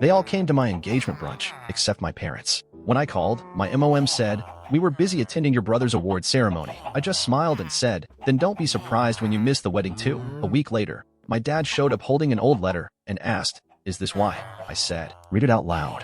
They all came to my engagement brunch, except my parents. When I called, my mom said, "We were busy attending your brother's award ceremony." I just smiled and said, "Then don't be surprised when you miss the wedding too." A week later, my dad showed up holding an old letter and asked, "Is this why?" I said, "Read it out loud."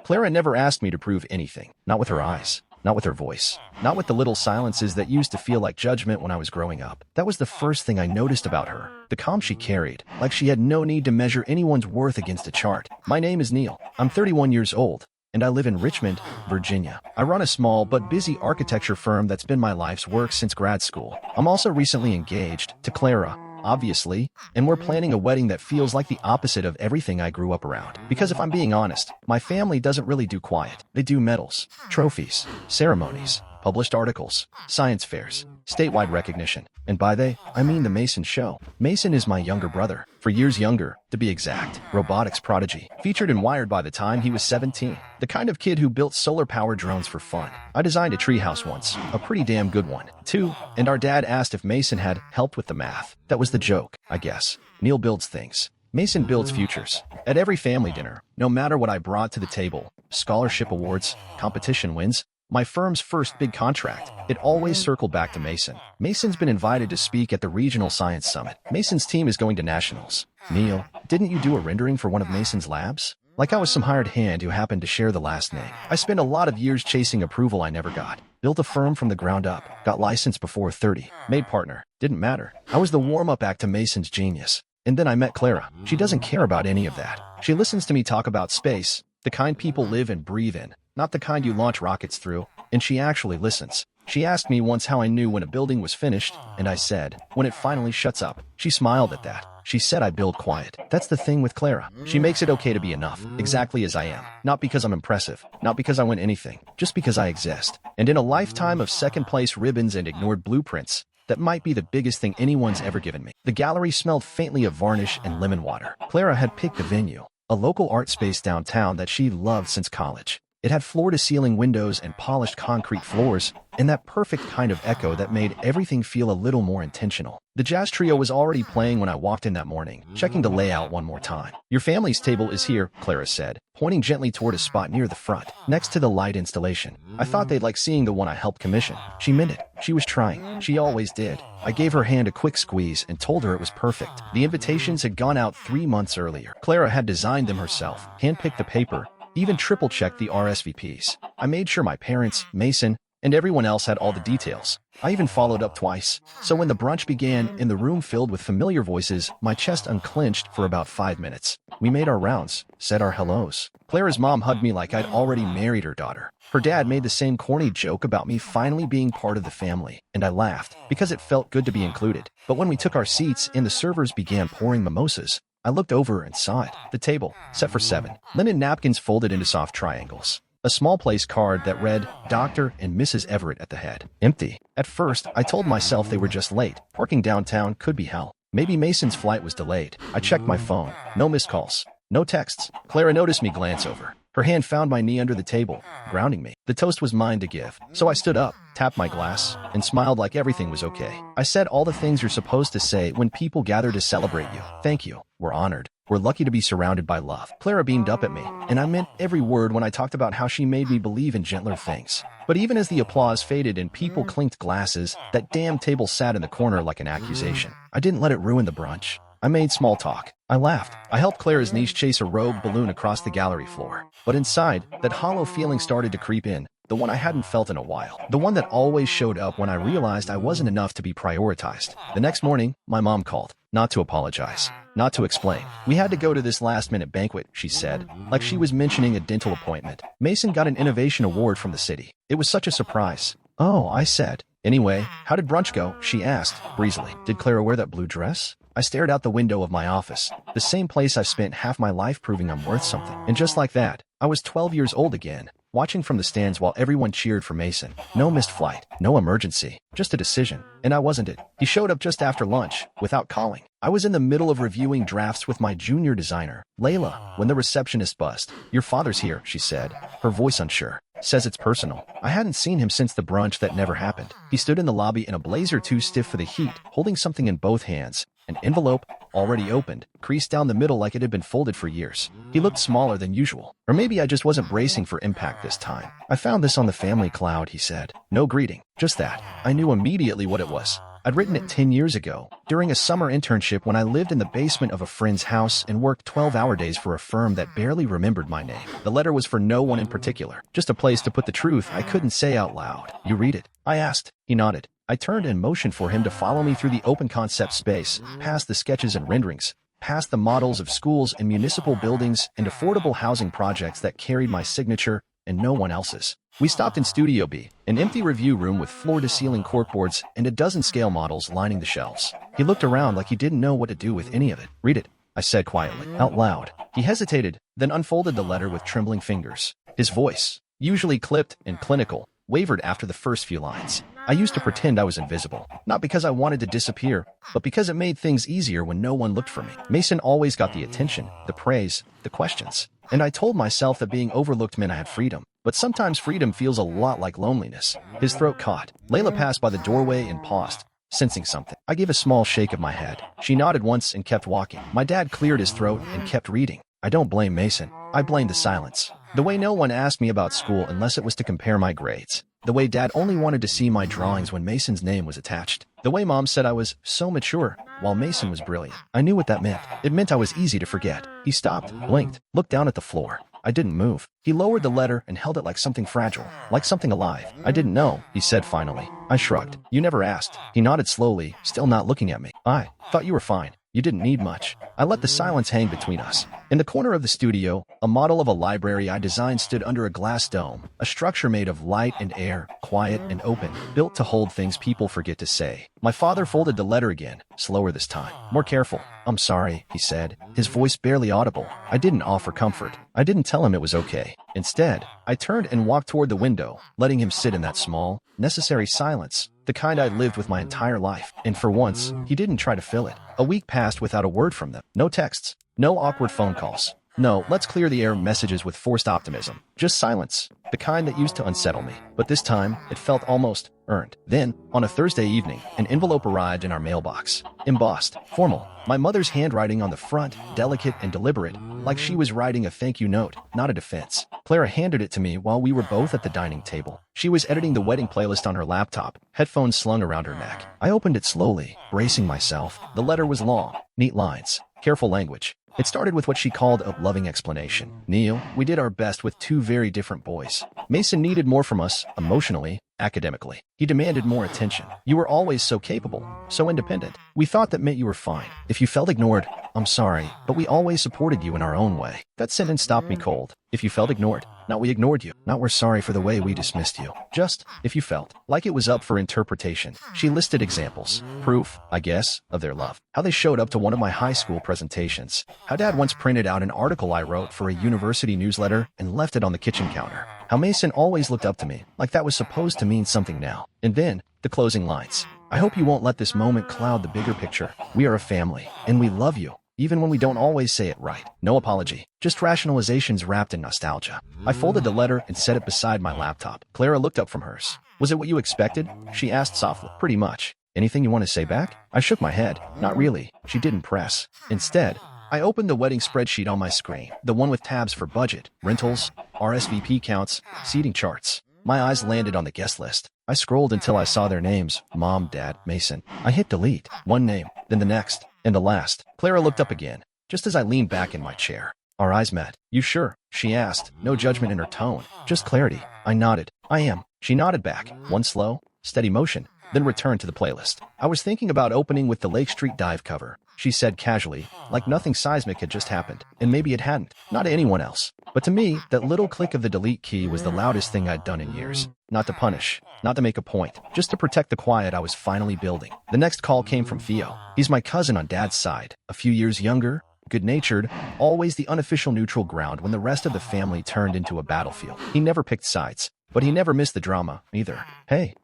Clara never asked me to prove anything. Not with her eyes. Not with her voice. Not with the little silences that used to feel like judgment when I was growing up. That was the first thing I noticed about her. The calm she carried, like she had no need to measure anyone's worth against a chart. My name is Neil. I'm 31 years old, and I live in Richmond, Virginia. I run a small but busy architecture firm that's been my life's work since grad school. I'm also recently engaged to Clara, obviously, and we're planning a wedding that feels like the opposite of everything I grew up around. Because if I'm being honest, my family doesn't really do quiet. They do medals, trophies, ceremonies, published articles, science fairs, statewide recognition. And by they, I mean the Mason show. Mason is my younger brother, 4 years younger, to be exact. Robotics prodigy, featured in Wired by the time he was 17. The kind of kid who built solar-powered drones for fun. I designed a treehouse once, a pretty damn good one, too, and our dad asked if Mason had helped with the math. That was the joke, I guess. Neil builds things. Mason builds futures. At every family dinner, no matter what I brought to the table, scholarship awards, competition wins, my firm's first big contract, it always circled back to Mason. Mason's been invited to speak at the Regional Science Summit. Mason's team is going to nationals. Neil, didn't you do a rendering for one of Mason's labs? Like I was some hired hand who happened to share the last name. I spent a lot of years chasing approval I never got. Built a firm from the ground up. Got licensed before 30. Made partner. Didn't matter. I was the warm-up act to Mason's genius. And then I met Clara. She doesn't care about any of that. She listens to me talk about space, the kind people live and breathe in, not the kind you launch rockets through, and she actually listens. She asked me once how I knew when a building was finished, and I said, when it finally shuts up. She smiled at that. She said I build quiet. That's the thing with Clara. She makes it okay to be enough, exactly as I am. Not because I'm impressive, not because I win anything, just because I exist. And in a lifetime of second-place ribbons and ignored blueprints, that might be the biggest thing anyone's ever given me. The gallery smelled faintly of varnish and lemon water. Clara had picked the venue, a local art space downtown that she loved since college. It had floor-to-ceiling windows and polished concrete floors, and that perfect kind of echo that made everything feel a little more intentional. The jazz trio was already playing when I walked in that morning, checking the layout one more time. "Your family's table is here," Clara said, pointing gently toward a spot near the front, next to the light installation. I thought they'd like seeing the one I helped commission. She meant it. She was trying. She always did. I gave her hand a quick squeeze and told her it was perfect. The invitations had gone out 3 months earlier. Clara had designed them herself, handpicked the paper, even triple-checked the RSVPs. I made sure my parents, Mason, and everyone else had all the details. I even followed up twice. So when the brunch began, in the room filled with familiar voices, my chest unclenched for about 5 minutes. We made our rounds, said our hellos. Clara's mom hugged me like I'd already married her daughter. Her dad made the same corny joke about me finally being part of the family, and I laughed, because it felt good to be included. But when we took our seats and the servers began pouring mimosas, I looked over and saw it. The table, set for 7. Linen napkins folded into soft triangles. A small place card that read, Dr. and Mrs. Everett at the head. Empty. At first, I told myself they were just late. Parking downtown could be hell. Maybe Mason's flight was delayed. I checked my phone. No missed calls. No texts. Clara noticed me glance over. Her hand found my knee under the table, grounding me. The toast was mine to give. So I stood up, tapped my glass, and smiled like everything was okay. I said all the things you're supposed to say when people gather to celebrate you. Thank you. We're honored. We're lucky to be surrounded by love. Clara beamed up at me, and I meant every word when I talked about how she made me believe in gentler things. But even as the applause faded and people clinked glasses, that damn table sat in the corner like an accusation. I didn't let it ruin the brunch. I made small talk. I laughed. I helped Clara's niece chase a rogue balloon across the gallery floor. But inside, that hollow feeling started to creep in, the one I hadn't felt in a while. The one that always showed up when I realized I wasn't enough to be prioritized. The next morning, my mom called. Not to apologize. Not to explain. We had to go to this last-minute banquet, she said, like she was mentioning a dental appointment. Mason got an innovation award from the city. It was such a surprise. Oh, I said. Anyway, how did brunch go? She asked, breezily. Did Clara wear that blue dress? I stared out the window of my office, the same place I've spent half my life proving I'm worth something. And just like that, I was 12 years old again, watching from the stands while everyone cheered for Mason. No missed flight, no emergency, just a decision. And I wasn't it. He showed up just after lunch, without calling. I was in the middle of reviewing drafts with my junior designer, Layla, when the receptionist buzzed. Your father's here, she said, her voice unsure. Says it's personal. I hadn't seen him since the brunch that never happened. He stood in the lobby in a blazer too stiff for the heat, holding something in both hands. An envelope, already opened, creased down the middle like it had been folded for years. He looked smaller than usual. Or maybe I just wasn't bracing for impact this time. "I found this on the family cloud," he said. No greeting, just that. I knew immediately what it was. I'd written it 10 years ago, during a summer internship when I lived in the basement of a friend's house and worked 12-hour days for a firm that barely remembered my name. The letter was for no one in particular, just a place to put the truth I couldn't say out loud. "You read it?" I asked. He nodded. I turned and motioned for him to follow me through the open concept space, past the sketches and renderings, past the models of schools and municipal buildings and affordable housing projects that carried my signature and no one else's. We stopped in Studio B, an empty review room with floor-to-ceiling corkboards and a dozen scale models lining the shelves. He looked around like he didn't know what to do with any of it. "Read it," I said quietly, out loud. He hesitated, then unfolded the letter with trembling fingers. His voice, usually clipped and clinical, wavered after the first few lines. I used to pretend I was invisible, not because I wanted to disappear, but because it made things easier when no one looked for me. Mason always got the attention, the praise, the questions. And I told myself that being overlooked meant I had freedom. But sometimes freedom feels a lot like loneliness. His throat caught. Layla passed by the doorway and paused, sensing something. I gave a small shake of my head. She nodded once and kept walking. My dad cleared his throat and kept reading. I don't blame Mason. I blame the silence. The way no one asked me about school unless it was to compare my grades. The way Dad only wanted to see my drawings when Mason's name was attached. The way Mom said I was so mature, while Mason was brilliant. I knew what that meant. It meant I was easy to forget. He stopped, blinked, looked down at the floor. I didn't move. He lowered the letter and held it like something fragile, like something alive. "I didn't know," he said finally. I shrugged. "You never asked." He nodded slowly, still not looking at me. "I thought you were fine. You didn't need much." I let the silence hang between us. In the corner of the studio, a model of a library I designed stood under a glass dome, a structure made of light and air, quiet and open, built to hold things people forget to say. My father folded the letter again, slower this time, more careful. "I'm sorry," he said, his voice barely audible. I didn't offer comfort. I didn't tell him it was okay. Instead, I turned and walked toward the window, letting him sit in that small, necessary silence, the kind I'd lived with my entire life. And for once, he didn't try to fill it. A week passed without a word from them. No texts. No awkward phone calls. No, let's clear the air messages with forced optimism. Just silence. The kind that used to unsettle me. But this time, it felt almost earned. Then, on a Thursday evening, an envelope arrived in our mailbox. Embossed. Formal. My mother's handwriting on the front, delicate and deliberate, like she was writing a thank you note, not a defense. Clara handed it to me while we were both at the dining table. She was editing the wedding playlist on her laptop, headphones slung around her neck. I opened it slowly, bracing myself. The letter was long, neat lines, careful language. It started with what she called a loving explanation. "Neil, we did our best with two very different boys. Mason needed more from us, emotionally, academically. He demanded more attention. You were always so capable, so independent. We thought that meant you were fine. If you felt ignored, I'm sorry, but we always supported you in our own way." That sentence stopped me cold. If you felt ignored, not we ignored you, not we're sorry for the way we dismissed you. Just, if you felt like it was up for interpretation. She listed examples, proof, I guess, of their love. How they showed up to one of my high school presentations. How Dad once printed out an article I wrote for a university newsletter and left it on the kitchen counter. How Mason always looked up to me, like that was supposed to mean something now. And then, the closing lines. "I hope you won't let this moment cloud the bigger picture. We are a family, and we love you, even when we don't always say it right." No apology, just rationalizations wrapped in nostalgia. I folded the letter and set it beside my laptop. Clara looked up from hers. "Was it what you expected?" she asked softly. "Pretty much. Anything you want to say back?" I shook my head. "Not really." She didn't press. Instead, I opened the wedding spreadsheet on my screen, the one with tabs for budget, rentals, RSVP counts, seating charts. My eyes landed on the guest list. I scrolled until I saw their names: Mom, Dad, Mason. I hit delete. One name, then the next, and the last. Clara looked up again, just as I leaned back in my chair. Our eyes met. "You sure?" she asked, no judgment in her tone, just clarity. I nodded. "I am." She nodded back, one slow, steady motion, then returned to the playlist. "I was thinking about opening with the Lake Street Dive cover," she said casually, like nothing seismic had just happened. And maybe it hadn't. Not to anyone else. But to me, that little click of the delete key was the loudest thing I'd done in years. Not to punish, not to make a point, just to protect the quiet I was finally building. The next call came from Theo. He's my cousin on Dad's side, a few years younger, good-natured, always the unofficial neutral ground when the rest of the family turned into a battlefield. He never picked sides, but he never missed the drama, either. "Hey,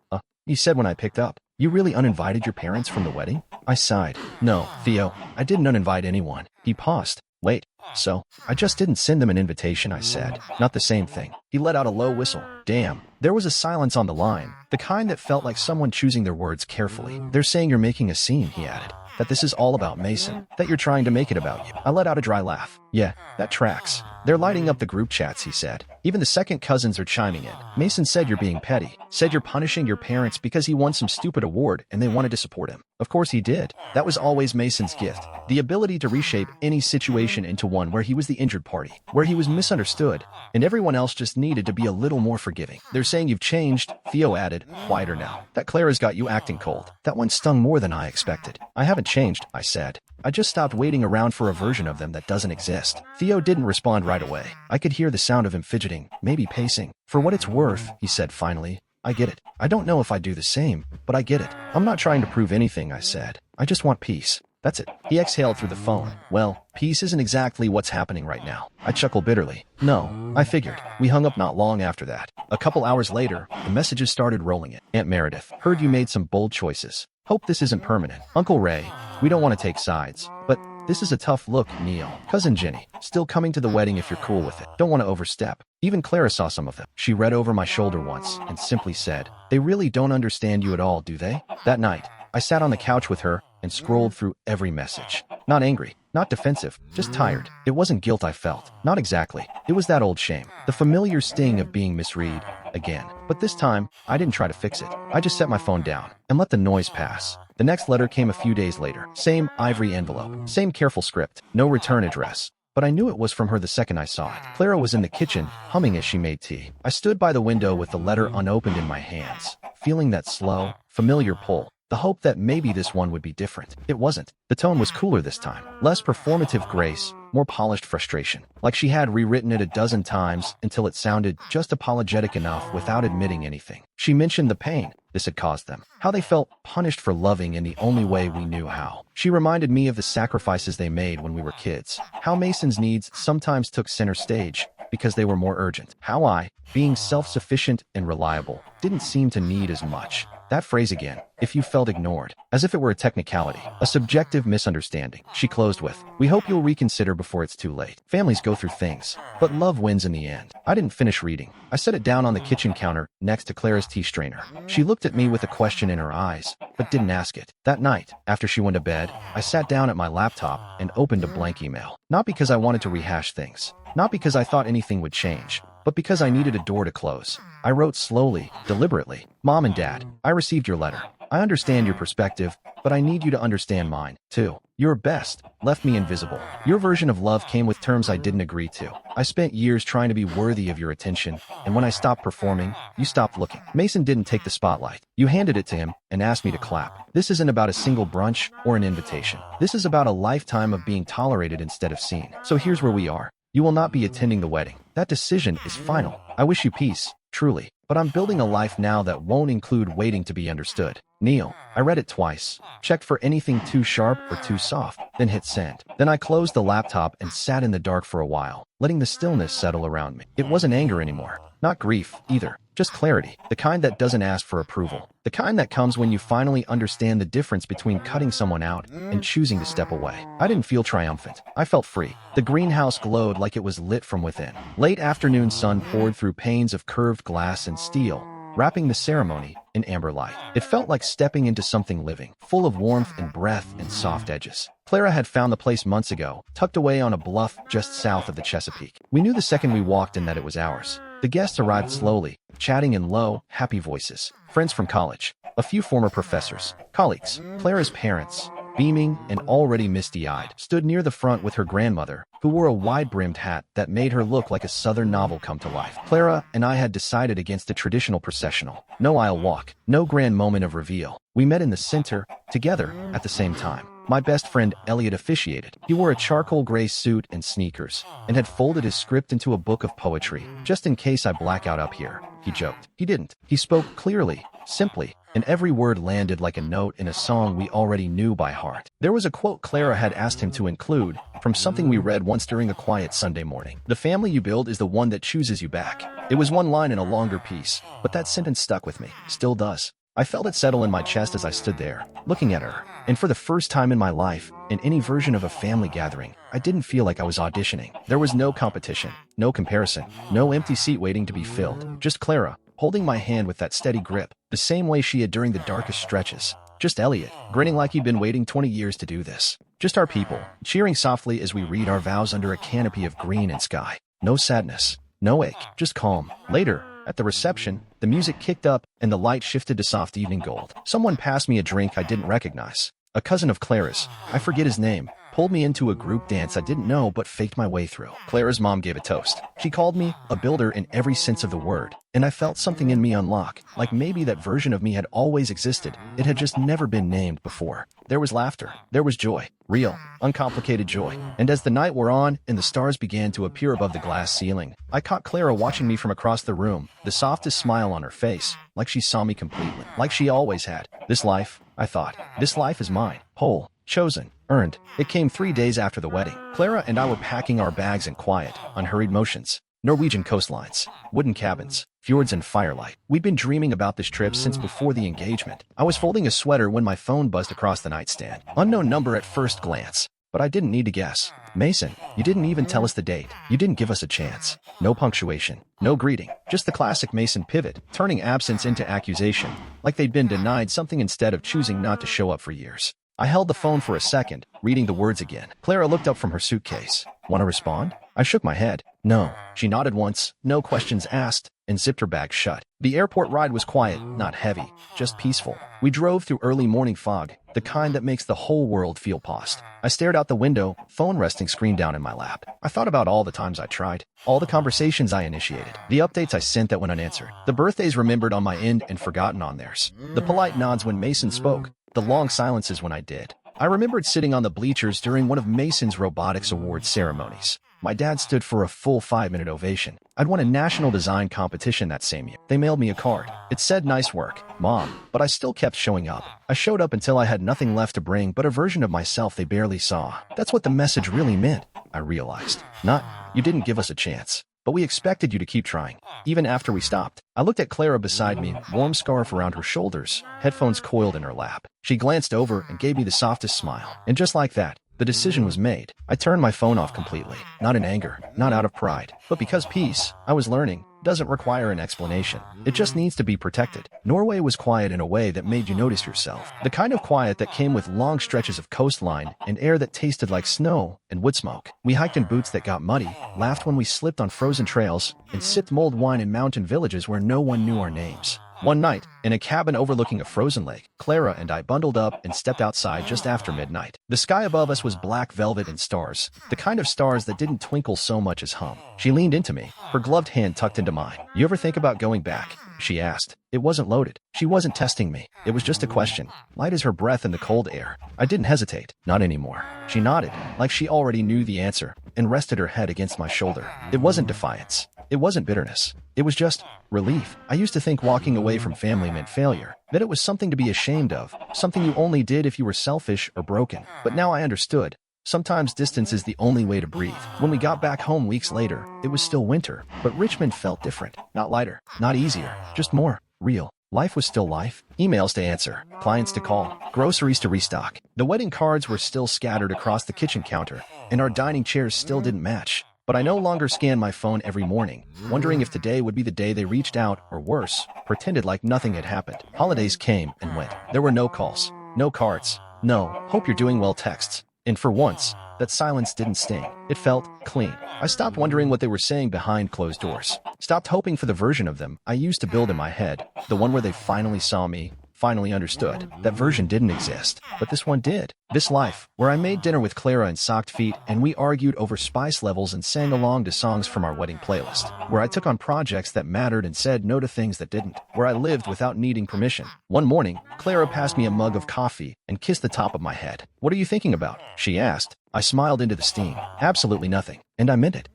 he said when I picked up. "You really uninvited your parents from the wedding?" I sighed. "No, Theo, I didn't uninvite anyone." He paused. "Wait, so? I just didn't send them an invitation," I said. "Not the same thing." He let out a low whistle. Damn. There was a silence on the line, the kind that felt like someone choosing their words carefully. "They're saying you're making a scene," he added. that this is all about Mason, that you're trying to make it about you. I let out a dry laugh. Yeah, that tracks. They're lighting up the group chats, he said. Even the second cousins are chiming in. Mason said you're being petty, said you're punishing your parents because he won some stupid award and they wanted to support him. Of course he did. That was always Mason's gift. The ability to reshape any situation into one where he was the injured party, where he was misunderstood, and everyone else just needed to be a little more forgiving. They're saying you've changed, Theo added, quieter now. That Clara's got you acting cold. That one stung more than I expected. I haven't changed, I said. I just stopped waiting around for a version of them that doesn't exist. Theo didn't respond right away. I could hear the sound of him fidgeting, maybe pacing. For what it's worth, he said finally, I get it. I don't know if I do the same, but I get it. I'm not trying to prove anything, I said. I just want peace. That's it. He exhaled through the phone. Well, peace isn't exactly what's happening right now. I chuckled bitterly. No, I figured. We hung up not long after that. A couple hours later, the messages started rolling in. Aunt Meredith, heard you made some bold choices. Hope this isn't permanent. Uncle Ray, we don't want to take sides, but this is a tough look, Neil. Cousin Jenny, still coming to the wedding if you're cool with it. Don't want to overstep. Even Clara saw some of them. She read over my shoulder once and simply said, they really don't understand you at all, do they? That night, I sat on the couch with her and scrolled through every message. Not angry, not defensive, just tired. It wasn't guilt I felt. Not exactly. It was that old shame. The familiar sting of being misread again. But this time, I didn't try to fix it. I just set my phone down and let the noise pass. The next letter came a few days later. Same ivory envelope. Same careful script. No return address. But I knew it was from her the second I saw it. Clara was in the kitchen, humming as she made tea. I stood by the window with the letter unopened in my hands, feeling that slow, familiar pull. The hope that maybe this one would be different. It wasn't. The tone was cooler this time. Less performative grace, more polished frustration. Like she had rewritten it a dozen times until it sounded just apologetic enough without admitting anything. She mentioned the pain this had caused them. How they felt punished for loving in the only way we knew how. She reminded me of the sacrifices they made when we were kids. How Mason's needs sometimes took center stage because they were more urgent. How I, being self-sufficient and reliable, didn't seem to need as much. That phrase again, if you felt ignored, as if it were a technicality, a subjective misunderstanding. She closed with, we hope you'll reconsider before it's too late. Families go through things, but love wins in the end. I didn't finish reading. I set it down on the kitchen counter next to Clara's tea strainer. She looked at me with a question in her eyes, but didn't ask it. That night, after she went to bed, I sat down at my laptop and opened a blank email. Not because I wanted to rehash things, not because I thought anything would change, but because I needed a door to close. I wrote slowly, deliberately. Mom and Dad, I received your letter. I understand your perspective, but I need you to understand mine, too. Your best left me invisible. Your version of love came with terms I didn't agree to. I spent years trying to be worthy of your attention, and when I stopped performing, you stopped looking. Mason didn't take the spotlight. You handed it to him and asked me to clap. This isn't about a single brunch or an invitation. This is about a lifetime of being tolerated instead of seen. So here's where we are. You will not be attending the wedding. That decision is final. I wish you peace, truly. But I'm building a life now that won't include waiting to be understood. Neil. I read it twice, checked for anything too sharp or too soft, then hit send. Then I closed the laptop and sat in the dark for a while, letting the stillness settle around me. It wasn't anger anymore. Not grief, either. Just clarity. The kind that doesn't ask for approval. The kind that comes when you finally understand the difference between cutting someone out and choosing to step away. I didn't feel triumphant. I felt free. The greenhouse glowed like it was lit from within. Late afternoon sun poured through panes of curved glass and steel, wrapping the ceremony in amber light. It felt like stepping into something living, full of warmth and breath and soft edges. Clara had found the place months ago, tucked away on a bluff just south of the Chesapeake. We knew the second we walked in that it was ours. The guests arrived slowly, chatting in low, happy voices. Friends from college, a few former professors, colleagues. Clara's parents, beaming and already misty-eyed, stood near the front with her grandmother, who wore a wide-brimmed hat that made her look like a southern novel come to life. Clara and I had decided against a traditional processional. No aisle walk, no grand moment of reveal. We met in the center, together, at the same time. My best friend Elliot officiated. He wore a charcoal gray suit and sneakers, and had folded his script into a book of poetry, just in case I black out up here. He joked. He didn't. He spoke clearly, simply, and every word landed like a note in a song we already knew by heart. There was a quote Clara had asked him to include, from something we read once during a quiet Sunday morning. The family you build is the one that chooses you back. It was one line in a longer piece, but that sentence stuck with me. Still does. I felt it settle in my chest as I stood there, looking at her. And for the first time in my life, in any version of a family gathering, I didn't feel like I was auditioning. There was no competition, no comparison, no empty seat waiting to be filled. Just Clara, holding my hand with that steady grip, the same way she had during the darkest stretches. Just Elliot, grinning like he'd been waiting 20 years to do this. Just our people, cheering softly as we read our vows under a canopy of green and sky. No sadness, no ache, just calm. Later, at the reception, the music kicked up and the light shifted to soft evening gold. Someone passed me a drink I didn't recognize. A cousin of Clara's, I forget his name, pulled me into a group dance I didn't know but faked my way through. Clara's mom gave a toast. She called me a builder in every sense of the word, and I felt something in me unlock, like maybe that version of me had always existed. It had just never been named before. There was laughter. There was joy. Real, uncomplicated joy. And as the night wore on and the stars began to appear above the glass ceiling, I caught Clara watching me from across the room, the softest smile on her face, like she saw me completely, like she always had. This life, I thought, this life is mine, whole, chosen, earned. It came 3 days after the wedding. Clara and I were packing our bags in quiet, unhurried motions. Norwegian coastlines, wooden cabins, fjords and firelight. We'd been dreaming about this trip since before the engagement. I was folding a sweater when my phone buzzed across the nightstand. Unknown number at first glance, but I didn't need to guess. Mason, you didn't even tell us the date. You didn't give us a chance. No punctuation, no greeting, just the classic Mason pivot, turning absence into accusation, like they'd been denied something instead of choosing not to show up for years. I held the phone for a second, reading the words again. Clara looked up from her suitcase. Want to respond? I shook my head. No. She nodded once, no questions asked, and zipped her bag shut. The airport ride was quiet, not heavy, just peaceful. We drove through early morning fog, the kind that makes the whole world feel paused. I stared out the window, phone resting screen down in my lap. I thought about all the times I tried, all the conversations I initiated, the updates I sent that went unanswered, the birthdays remembered on my end and forgotten on theirs, the polite nods when Mason spoke, the long silences when I did. I remembered sitting on the bleachers during one of Mason's robotics awards ceremonies. My dad stood for a full 5-minute ovation. I'd won a national design competition that same year. They mailed me a card. It said, "Nice work, Mom," but I still kept showing up. I showed up until I had nothing left to bring but a version of myself they barely saw. That's what the message really meant, I realized. Not, "You didn't give us a chance, but we expected you to keep trying." Even after we stopped, I looked at Clara beside me, warm scarf around her shoulders, headphones coiled in her lap. She glanced over and gave me the softest smile. And just like that, the decision was made. I turned my phone off completely, not in anger, not out of pride, but because peace, I was learning, doesn't require an explanation. It just needs to be protected. Norway was quiet in a way that made you notice yourself. The kind of quiet that came with long stretches of coastline and air that tasted like snow and wood smoke. We hiked in boots that got muddy, laughed when we slipped on frozen trails, and sipped mulled wine in mountain villages where no one knew our names. One night, in a cabin overlooking a frozen lake, Clara and I bundled up and stepped outside just after midnight. The sky above us was black velvet and stars, the kind of stars that didn't twinkle so much as hum. She leaned into me, her gloved hand tucked into mine. "You ever think about going back?" she asked. It wasn't loaded. She wasn't testing me. It was just a question, light as her breath in the cold air. I didn't hesitate. Not anymore. She nodded, like she already knew the answer, and rested her head against my shoulder. It wasn't defiance. It wasn't bitterness. It was just relief. I used to think walking away from family meant failure, that it was something to be ashamed of, something you only did if you were selfish or broken. But now I understood. Sometimes distance is the only way to breathe. When we got back home weeks later, it was still winter, but Richmond felt different. Not lighter, not easier, just more real. Life was still life. Emails to answer, clients to call, groceries to restock. The wedding cards were still scattered across the kitchen counter, and our dining chairs still didn't match. But I no longer scanned my phone every morning, wondering if today would be the day they reached out, or worse, pretended like nothing had happened. Holidays came and went. There were no calls, no cards, no "hope you're doing well" texts. And for once, that silence didn't sting. It felt clean. I stopped wondering what they were saying behind closed doors. Stopped hoping for the version of them I used to build in my head, the one where they finally saw me, finally understood. That version didn't exist, but this one did. This life, where I made dinner with Clara in socked feet and we argued over spice levels and sang along to songs from our wedding playlist. Where I took on projects that mattered and said no to things that didn't. Where I lived without needing permission. One morning, Clara passed me a mug of coffee and kissed the top of my head. "What are you thinking about?" she asked. I smiled into the steam. Absolutely nothing. And I meant it.